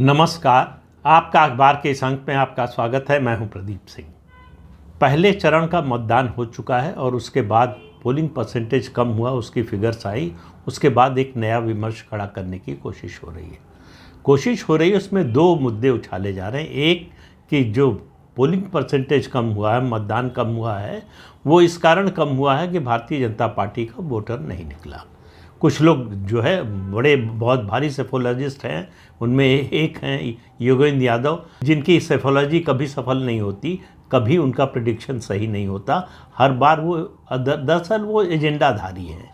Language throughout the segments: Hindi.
नमस्कार। आपका अखबार के इस अंक में आपका स्वागत है। मैं हूं प्रदीप सिंह। पहले चरण का मतदान हो चुका है और उसके बाद पोलिंग परसेंटेज कम हुआ, उसकी फिगर्स आई। उसके बाद एक नया विमर्श खड़ा करने की कोशिश हो रही है। उसमें दो मुद्दे उछाले जा रहे हैं। एक कि जो पोलिंग परसेंटेज कम हुआ है, मतदान कम हुआ है, वो इस कारण कम हुआ है कि भारतीय जनता पार्टी का वोटर नहीं निकला। कुछ लोग जो है बड़े बहुत भारी सेफोलॉजिस्ट हैं, उनमें एक हैं योगेंद्र यादव, जिनकी सेफोलॉजी कभी सफल नहीं होती, कभी उनका प्रेडिक्शन सही नहीं होता। हर बार वो दरअसल वो एजेंडाधारी हैं।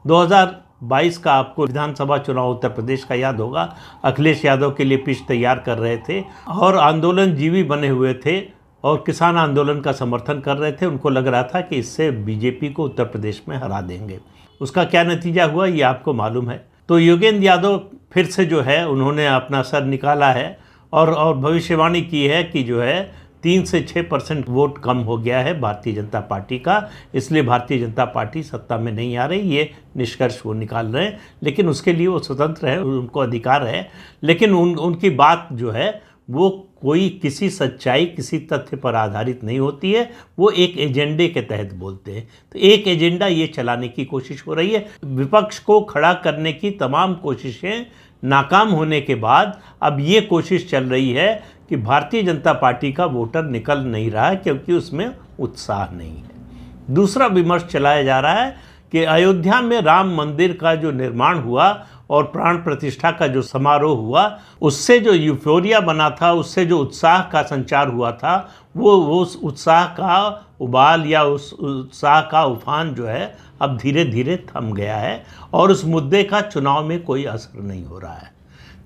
2022 का आपको विधानसभा चुनाव उत्तर प्रदेश का याद होगा। अखिलेश यादव के लिए पिच तैयार कर रहे थे और आंदोलन जीवी बने हुए थे और किसान आंदोलन का समर्थन कर रहे थे। उनको लग रहा था कि इससे बीजेपी को उत्तर प्रदेश में हरा देंगे। उसका क्या नतीजा हुआ ये आपको मालूम है। तो योगेंद्र यादव फिर से जो है उन्होंने अपना सर निकाला है और भविष्यवाणी की है कि जो है 3 से 6% वोट कम हो गया है भारतीय जनता पार्टी का, इसलिए भारतीय जनता पार्टी सत्ता में नहीं आ रही। ये निष्कर्ष वो निकाल रहे हैं, लेकिन उसके लिए वो स्वतंत्र है, उनको अधिकार है। लेकिन उनकी बात जो है वो कोई किसी सच्चाई, किसी तथ्य पर आधारित नहीं होती है। वो एक एजेंडे के तहत बोलते हैं। तो एक एजेंडा ये चलाने की कोशिश हो रही है। विपक्ष को खड़ा करने की तमाम कोशिशें नाकाम होने के बाद अब ये कोशिश चल रही है कि भारतीय जनता पार्टी का वोटर निकल नहीं रहा है क्योंकि उसमें उत्साह नहीं है। दूसरा विमर्श चलाया जा रहा है कि अयोध्या में राम मंदिर का जो निर्माण हुआ और प्राण प्रतिष्ठा का जो समारोह हुआ, उससे जो यूफोरिया बना था, उससे जो उत्साह का संचार हुआ था, वो उस उत्साह का उबाल या उस उत्साह का उफान जो है अब धीरे धीरे थम गया है और उस मुद्दे का चुनाव में कोई असर नहीं हो रहा है।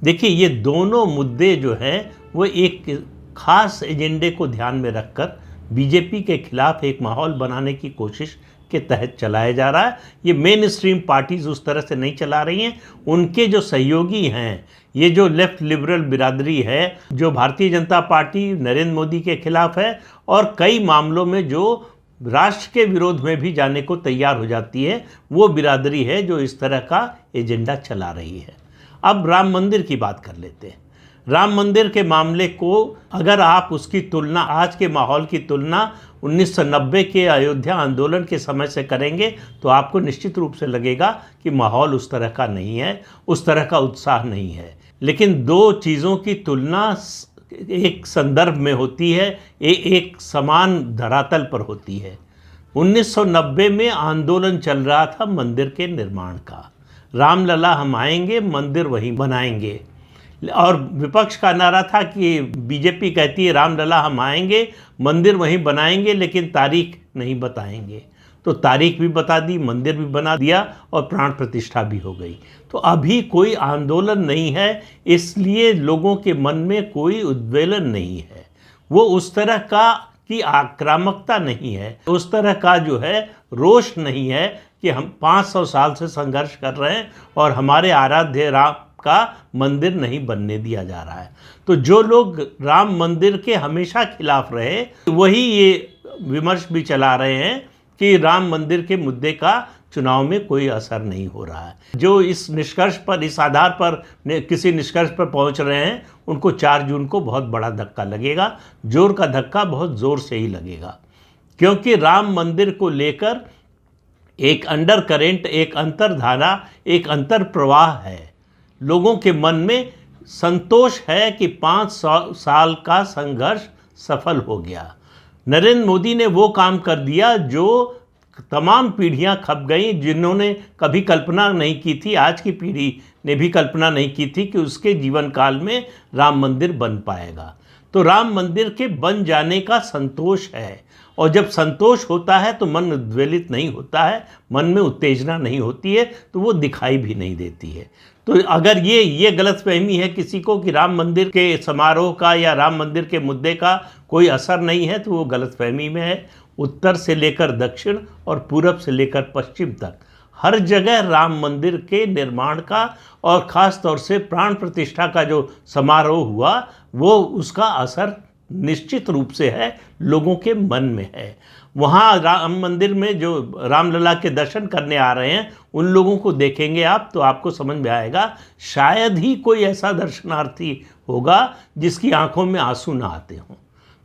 देखिए, ये दोनों मुद्दे जो हैं वो एक खास एजेंडे को ध्यान में रखकर बीजेपी के खिलाफ एक माहौल बनाने की कोशिश के तहत चलाया जा रहा है। ये मेन स्ट्रीम पार्टीज़ उस तरह से नहीं चला रही हैं। उनके जो सहयोगी हैं, ये जो लेफ्ट लिबरल बिरादरी है, जो भारतीय जनता पार्टी नरेंद्र मोदी के खिलाफ है और कई मामलों में जो राष्ट्र के विरोध में भी जाने को तैयार हो जाती है, वो बिरादरी है जो इस तरह का एजेंडा चला रही है। अब राम मंदिर की बात कर लेते हैं। राम मंदिर के मामले को अगर आप उसकी तुलना, आज के माहौल की तुलना 1990 के अयोध्या आंदोलन के समय से करेंगे तो आपको निश्चित रूप से लगेगा कि माहौल उस तरह का नहीं है, उस तरह का उत्साह नहीं है। लेकिन दो चीज़ों की तुलना एक संदर्भ में होती है, एक समान धरातल पर होती है। 1990 में आंदोलन चल रहा था मंदिर के निर्माण का। रामलला हम आएंगे, मंदिर वहीं बनाएंगे। और विपक्ष का नारा था कि बीजेपी कहती है रामलला हम आएंगे, मंदिर वहीं बनाएंगे, लेकिन तारीख नहीं बताएंगे। तो तारीख भी बता दी, मंदिर भी बना दिया और प्राण प्रतिष्ठा भी हो गई। तो अभी कोई आंदोलन नहीं है, इसलिए लोगों के मन में कोई उद्वेलन नहीं है। वो उस तरह का की आक्रामकता नहीं है, उस तरह का जो है रोष नहीं है कि हम 500 साल से संघर्ष कर रहे हैं और हमारे आराध्य राम का मंदिर नहीं बनने दिया जा रहा है। तो जो लोग राम मंदिर के हमेशा खिलाफ रहे, वही ये विमर्श भी चला रहे हैं कि राम मंदिर के मुद्दे का चुनाव में कोई असर नहीं हो रहा है। जो इस निष्कर्ष पर, इस आधार पर किसी निष्कर्ष पर पहुंच रहे हैं, उनको 4 जून को बहुत बड़ा धक्का लगेगा। जोर का धक्का बहुत ज़ोर से ही लगेगा, क्योंकि राम मंदिर को लेकर एक अंडर करेंट, एक अंतर्धारा, एक अंतर प्रवाह है। लोगों के मन में संतोष है कि 5 साल का संघर्ष सफल हो गया। नरेंद्र मोदी ने वो काम कर दिया जो तमाम पीढ़ियां खप गई, जिन्होंने कभी कल्पना नहीं की थी, आज की पीढ़ी ने भी कल्पना नहीं की थी कि उसके जीवन काल में राम मंदिर बन पाएगा। तो राम मंदिर के बन जाने का संतोष है, और जब संतोष होता है तो मन उद्वेलित नहीं होता है, मन में उत्तेजना नहीं होती है, तो वो दिखाई भी नहीं देती है। तो अगर ये गलतफहमी है किसी को कि राम मंदिर के समारोह का या राम मंदिर के मुद्दे का कोई असर नहीं है, तो वो गलतफहमी में है। उत्तर से लेकर दक्षिण और पूरब से लेकर पश्चिम तक हर जगह राम मंदिर के निर्माण का और ख़ास तौर से प्राण प्रतिष्ठा का जो समारोह हुआ, वो उसका असर निश्चित रूप से है, लोगों के मन में है। वहाँ राम मंदिर में जो रामलला के दर्शन करने आ रहे हैं उन लोगों को देखेंगे आप तो आपको समझ में आएगा, शायद ही कोई ऐसा दर्शनार्थी होगा जिसकी आंखों में आंसू ना आते हों।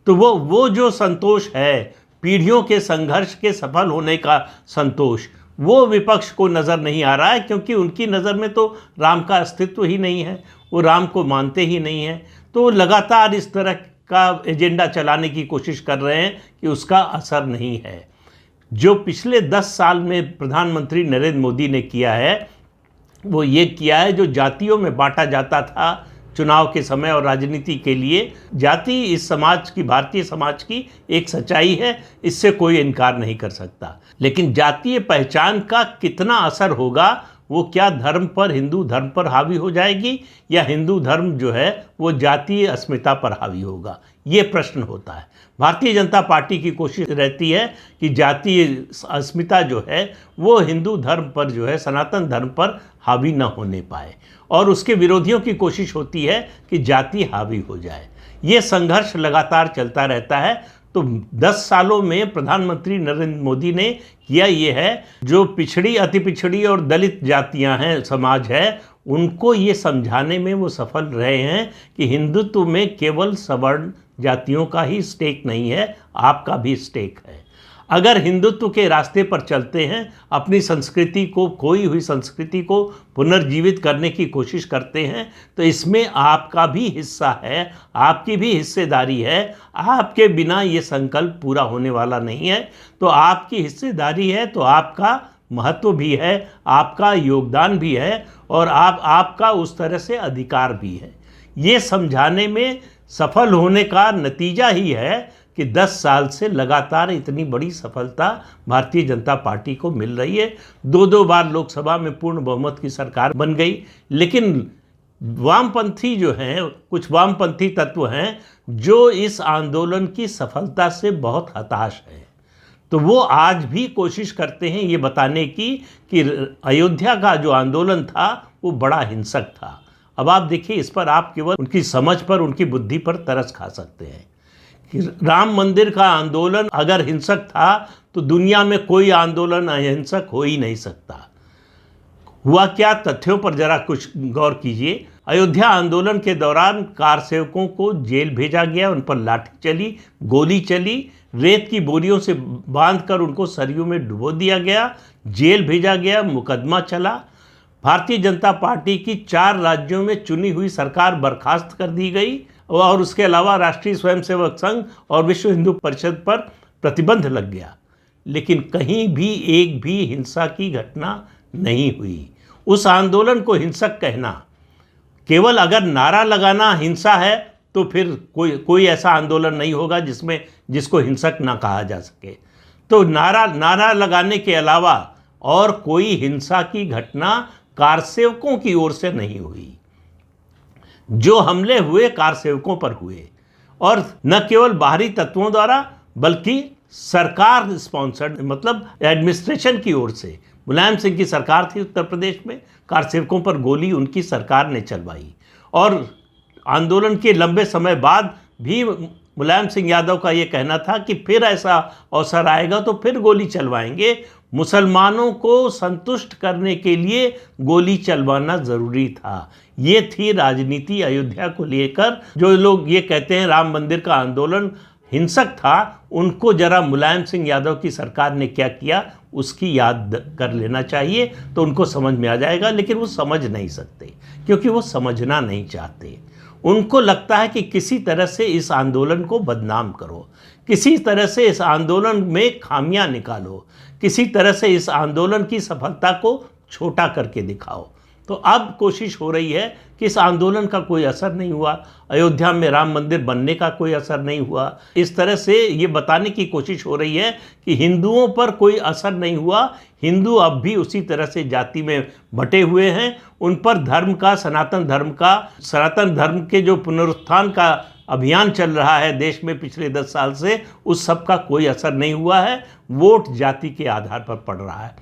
तो वो जो संतोष है, पीढ़ियों के संघर्ष के सफल होने का संतोष, वो विपक्ष को नज़र नहीं आ रहा है, क्योंकि उनकी नज़र में तो राम का अस्तित्व ही नहीं है, वो राम को मानते ही नहीं हैं। तो लगातार इस तरह का एजेंडा चलाने की कोशिश कर रहे हैं कि उसका असर नहीं है। जो पिछले 10 साल में प्रधानमंत्री नरेंद्र मोदी ने किया है वो ये किया है, जो जातियों में बांटा जाता था चुनाव के समय और राजनीति के लिए, जाति इस समाज की, भारतीय समाज की एक सच्चाई है, इससे कोई इनकार नहीं कर सकता। लेकिन जातीय पहचान का कितना असर होगा, वो क्या धर्म पर, हिंदू धर्म पर हावी हो जाएगी या हिंदू धर्म जो है वो जातीय अस्मिता पर हावी होगा, ये प्रश्न होता है। भारतीय जनता पार्टी की कोशिश रहती है कि जातीय अस्मिता जो है वो हिंदू धर्म पर जो है, सनातन धर्म पर हावी न होने पाए, और उसके विरोधियों की कोशिश होती है कि जाति हावी हो जाए। ये संघर्ष लगातार चलता रहता है। तो 10 सालों में प्रधानमंत्री नरेंद्र मोदी ने किया ये है, जो पिछड़ी, अति पिछड़ी और दलित जातियां हैं, समाज है, उनको ये समझाने में वो सफल रहे हैं कि हिंदुत्व में केवल सवर्ण जातियों का ही स्टेक नहीं है, आपका भी स्टेक है। अगर हिंदुत्व के रास्ते पर चलते हैं, अपनी संस्कृति को, खोई हुई संस्कृति को पुनर्जीवित करने की कोशिश करते हैं, तो इसमें आपका भी हिस्सा है, आपकी भी हिस्सेदारी है। आपके बिना ये संकल्प पूरा होने वाला नहीं है। तो आपकी हिस्सेदारी है तो आपका महत्व भी है, आपका योगदान भी है, और आपका उस तरह से अधिकार भी है। ये समझाने में सफल होने का नतीजा ही है कि 10 साल से लगातार इतनी बड़ी सफलता भारतीय जनता पार्टी को मिल रही है। 2 बार लोकसभा में पूर्ण बहुमत की सरकार बन गई। लेकिन वामपंथी जो हैं, कुछ वामपंथी तत्व हैं जो इस आंदोलन की सफलता से बहुत हताश हैं। तो वो आज भी कोशिश करते हैं ये बताने की कि अयोध्या का जो आंदोलन था वो बड़ा हिंसक था। अब आप देखिए, इस पर आप केवल उनकी समझ पर, उनकी बुद्धि पर तरस खा सकते हैं कि राम मंदिर का आंदोलन अगर हिंसक था तो दुनिया में कोई आंदोलन अहिंसक हो ही नहीं सकता। हुआ क्या, तथ्यों पर जरा कुछ गौर कीजिए। अयोध्या आंदोलन के दौरान कार सेवकों को जेल भेजा गया, उन पर लाठी चली, गोली चली, रेत की बोरियों से बांधकर उनको सरयू में डुबो दिया गया, जेल भेजा गया, मुकदमा चला। भारतीय जनता पार्टी की 4 राज्यों में चुनी हुई सरकार बर्खास्त कर दी गई, और उसके अलावा राष्ट्रीय स्वयंसेवक संघ और विश्व हिंदू परिषद पर प्रतिबंध लग गया। लेकिन कहीं भी एक भी हिंसा की घटना नहीं हुई। उस आंदोलन को हिंसक कहना, केवल अगर नारा लगाना हिंसा है तो फिर कोई ऐसा आंदोलन नहीं होगा जिसको हिंसक ना कहा जा सके। तो नारा लगाने के अलावा और कोई हिंसा की घटना कारसेवकों की ओर से नहीं हुई। जो हमले हुए कारसेवकों पर हुए, और न केवल बाहरी तत्वों द्वारा बल्कि सरकार स्पॉन्सर्ड, मतलब एडमिनिस्ट्रेशन की ओर से। मुलायम सिंह की सरकार थी उत्तर प्रदेश में, कारसेवकों पर गोली उनकी सरकार ने चलवाई, और आंदोलन के लंबे समय बाद भी मुलायम सिंह यादव का ये कहना था कि फिर ऐसा अवसर आएगा तो फिर गोली चलवाएंगे। मुसलमानों को संतुष्ट करने के लिए गोली चलवाना ज़रूरी था। ये थी राजनीति अयोध्या को लेकर। जो लोग ये कहते हैं राम मंदिर का आंदोलन हिंसक था, उनको जरा मुलायम सिंह यादव की सरकार ने क्या किया उसकी याद कर लेना चाहिए, तो उनको समझ में आ जाएगा। लेकिन वो समझ नहीं सकते, क्योंकि वो समझना नहीं चाहते। उनको लगता है कि किसी तरह से इस आंदोलन को बदनाम करो, किसी तरह से इस आंदोलन में खामियां निकालो, किसी तरह से इस आंदोलन की सफलता को छोटा करके दिखाओ। तो अब कोशिश हो रही है कि इस आंदोलन का कोई असर नहीं हुआ, अयोध्या में राम मंदिर बनने का कोई असर नहीं हुआ। इस तरह से ये बताने की कोशिश हो रही है कि हिंदुओं पर कोई असर नहीं हुआ, हिंदू अब भी उसी तरह से जाति में बटे हुए हैं। उन पर धर्म का, सनातन धर्म के जो पुनरुत्थान का अभियान चल रहा है देश में पिछले 10 साल से, उस सब का कोई असर नहीं हुआ है। वोट जाति के आधार पर पड़ रहा है।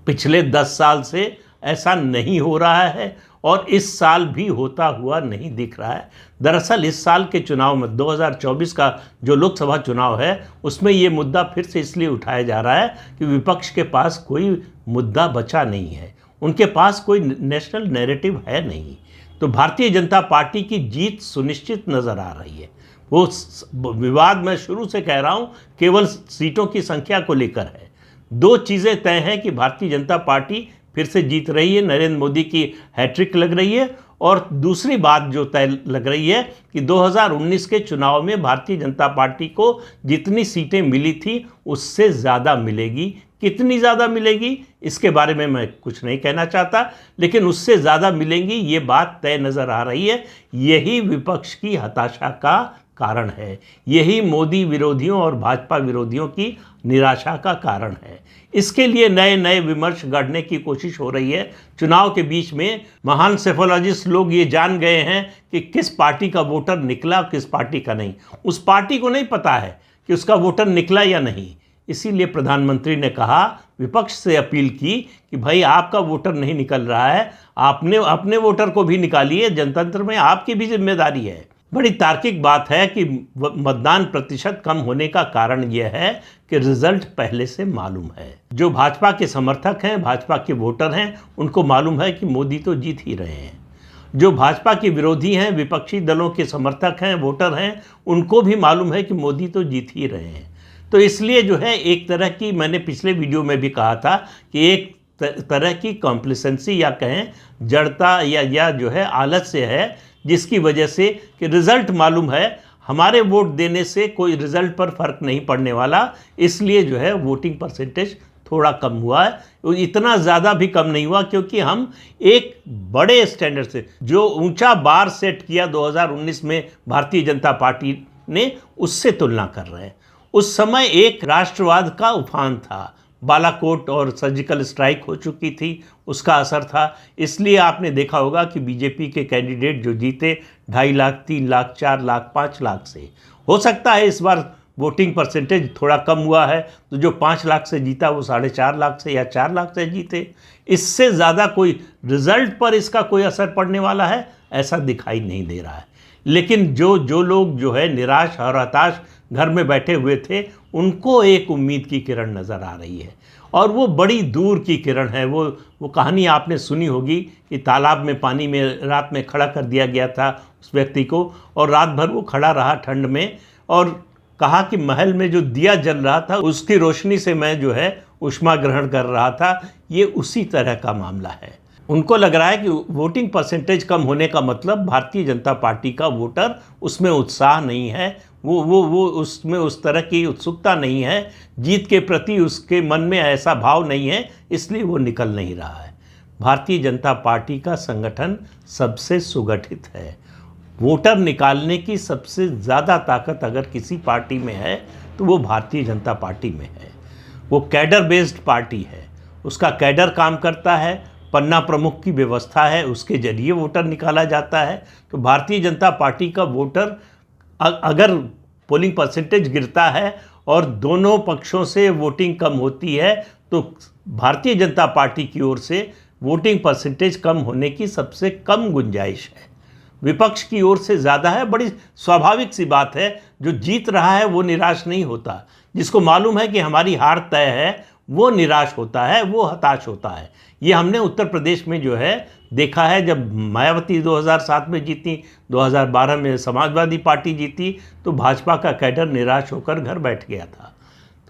पिछले 10 साल से ऐसा नहीं हो रहा है, और इस साल भी होता हुआ नहीं दिख रहा है। दरअसल इस साल के चुनाव में 2024 का जो लोकसभा चुनाव है उसमें ये मुद्दा फिर से इसलिए उठाया जा रहा है कि विपक्ष के पास कोई मुद्दा बचा नहीं है, उनके पास कोई नेशनल नैरेटिव है नहीं। तो भारतीय जनता पार्टी की जीत सुनिश्चित नज़र आ रही है। वो विवाद मैं शुरू से कह रहा हूँ केवल सीटों की संख्या को लेकर है। दो चीज़ें तय हैं कि भारतीय जनता पार्टी फिर से जीत रही है, नरेंद्र मोदी की हैट्रिक लग रही है, और दूसरी बात जो तय लग रही है कि 2019 के चुनाव में भारतीय जनता पार्टी को जितनी सीटें मिली थी उससे ज़्यादा मिलेगी। कितनी ज़्यादा मिलेगी इसके बारे में मैं कुछ नहीं कहना चाहता, लेकिन उससे ज़्यादा मिलेंगी ये बात तय नज़र आ रही है। यही विपक्ष की हताशा का कारण है, यही मोदी विरोधियों और भाजपा विरोधियों की निराशा का कारण है। इसके लिए नए नए विमर्श गढ़ने की कोशिश हो रही है। चुनाव के बीच में महान सेफोलॉजिस्ट लोग ये जान गए हैं कि किस पार्टी का वोटर निकला किस पार्टी का नहीं। उस पार्टी को नहीं पता है कि उसका वोटर निकला या नहीं। इसीलिए प्रधानमंत्री ने कहा, विपक्ष से अपील की कि भाई आपका वोटर नहीं निकल रहा है, आपने अपने वोटर को भी निकालिए, जनतंत्र में आपकी भी जिम्मेदारी है। बड़ी तार्किक बात है कि मतदान प्रतिशत कम होने का कारण यह है कि रिजल्ट पहले से मालूम है। जो भाजपा के समर्थक हैं, भाजपा के वोटर हैं, उनको मालूम है कि मोदी तो जीत ही रहे हैं। जो भाजपा के विरोधी हैं, विपक्षी दलों के समर्थक हैं, वोटर हैं, उनको भी मालूम है कि मोदी तो जीत ही रहे हैं। तो इसलिए जो है एक तरह की, मैंने पिछले वीडियो में भी कहा था कि एक तरह की कॉम्प्लिसेंसी या कहें जड़ता या जो है आलस्य है, जिसकी वजह से कि रिज़ल्ट मालूम है, हमारे वोट देने से कोई रिज़ल्ट पर फ़र्क नहीं पड़ने वाला, इसलिए जो है वोटिंग परसेंटेज थोड़ा कम हुआ है। इतना ज़्यादा भी कम नहीं हुआ क्योंकि हम एक बड़े स्टैंडर्ड से, जो ऊंचा बार सेट किया 2019 में भारतीय जनता पार्टी ने, उससे तुलना कर रहे हैं। उस समय एक राष्ट्रवाद का उफान था, बालाकोट और सर्जिकल स्ट्राइक हो चुकी थी, उसका असर था। इसलिए आपने देखा होगा कि बीजेपी के कैंडिडेट जो जीते 2.5 लाख, 3 लाख, 4 लाख, 5 लाख से। हो सकता है इस बार वोटिंग परसेंटेज थोड़ा कम हुआ है, तो जो 5 लाख से जीता वो 4.5 लाख से या 4 लाख से जीते। इससे ज़्यादा कोई रिजल्ट पर इसका कोई असर पड़ने वाला है ऐसा दिखाई नहीं दे रहा है। लेकिन जो लोग जो है निराश और हताश घर में बैठे हुए थे, उनको एक उम्मीद की किरण नज़र आ रही है, और वो बड़ी दूर की किरण है। वो कहानी आपने सुनी होगी कि तालाब में पानी में रात में खड़ा कर दिया गया था उस व्यक्ति को, और रात भर वो खड़ा रहा ठंड में, और कहा कि महल में जो दिया जल रहा था उसकी रोशनी से मैं जो है ऊष्मा ग्रहण कर रहा था। ये उसी तरह का मामला है। उनको लग रहा है कि वोटिंग परसेंटेज कम होने का मतलब भारतीय जनता पार्टी का वोटर, उसमें उत्साह नहीं है, वो उसमें उस तरह की उत्सुकता नहीं है, जीत के प्रति उसके मन में ऐसा भाव नहीं है, इसलिए वो निकल नहीं रहा है। भारतीय जनता पार्टी का संगठन सबसे सुगठित है। वोटर निकालने की सबसे ज़्यादा ताकत अगर किसी पार्टी में है तो वो भारतीय जनता पार्टी में है। वो कैडर बेस्ड पार्टी है, उसका कैडर काम करता है, पन्ना प्रमुख की व्यवस्था है, उसके जरिए वोटर निकाला जाता है। तो भारतीय जनता पार्टी का वोटर अगर पोलिंग परसेंटेज गिरता है और दोनों पक्षों से वोटिंग कम होती है तो भारतीय जनता पार्टी की ओर से वोटिंग परसेंटेज कम होने की सबसे कम गुंजाइश है। विपक्ष की ओर से ज़्यादा है। बड़ी स्वाभाविक सी बात है, जो जीत रहा है वो निराश नहीं होता, जिसको मालूम है कि हमारी हार तय है वो निराश होता है, वो हताश होता है। ये हमने उत्तर प्रदेश में जो है देखा है। जब मायावती 2007 में जीती, 2012 में समाजवादी पार्टी जीती, तो भाजपा का कैडर निराश होकर घर बैठ गया था।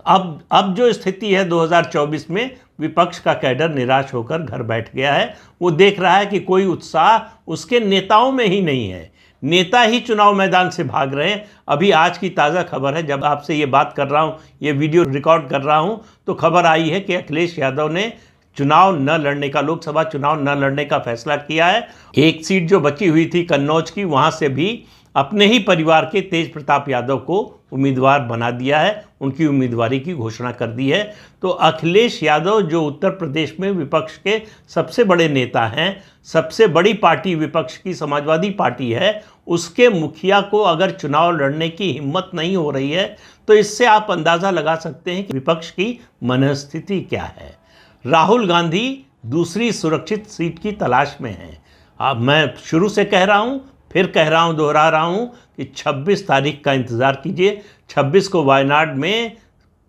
अब जो स्थिति है 2024 में, विपक्ष का कैडर निराश होकर घर बैठ गया है। वो देख रहा है कि कोई उत्साह उसके नेताओं में ही नहीं है, नेता ही चुनाव मैदान से भाग रहे हैं। अभी आज की ताज़ा खबर है, जब आपसे ये बात कर रहा हूँ, ये वीडियो रिकॉर्ड कर रहा हूँ, तो खबर आई है कि अखिलेश यादव ने चुनाव न लड़ने का, लोकसभा चुनाव न लड़ने का फैसला किया है। एक सीट जो बची हुई थी कन्नौज की, वहाँ से भी अपने ही परिवार के तेज प्रताप यादव को उम्मीदवार बना दिया है, उनकी उम्मीदवारी की घोषणा कर दी है। तो अखिलेश यादव जो उत्तर प्रदेश में विपक्ष के सबसे बड़े नेता हैं, सबसे बड़ी पार्टी विपक्ष की समाजवादी पार्टी है, उसके मुखिया को अगर चुनाव लड़ने की हिम्मत नहीं हो रही है, तो इससे आप अंदाज़ा लगा सकते हैं कि विपक्ष की मनस्थिति क्या है। राहुल गांधी दूसरी सुरक्षित सीट की तलाश में हैं। अब मैं शुरू से कह रहा हूँ, फिर कह रहा हूँ, दोहरा रहा हूँ कि 26 तारीख का इंतज़ार कीजिए। 26 को वायनाड में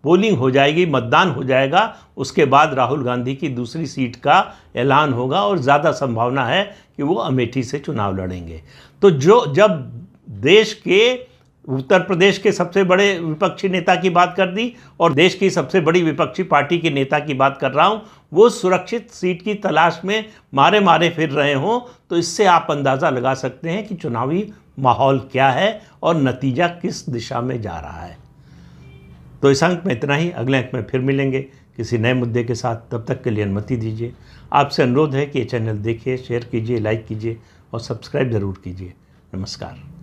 पोलिंग हो जाएगी, मतदान हो जाएगा। उसके बाद राहुल गांधी की दूसरी सीट का ऐलान होगा और ज़्यादा संभावना है कि वो अमेठी से चुनाव लड़ेंगे। तो जब देश के उत्तर प्रदेश के सबसे बड़े विपक्षी नेता की बात कर दी और देश की सबसे बड़ी विपक्षी पार्टी के नेता की बात कर रहा हूँ, वो सुरक्षित सीट की तलाश में मारे मारे फिर रहे हों, तो इससे आप अंदाज़ा लगा सकते हैं कि चुनावी माहौल क्या है और नतीजा किस दिशा में जा रहा है। तो इस अंक में इतना ही। अगले अंक में फिर मिलेंगे किसी नए मुद्दे के साथ। तब तक के लिए अनुमति दीजिए। आपसे अनुरोध है कि ये चैनल देखिए, शेयर कीजिए, लाइक कीजिए और सब्सक्राइब ज़रूर कीजिए। नमस्कार।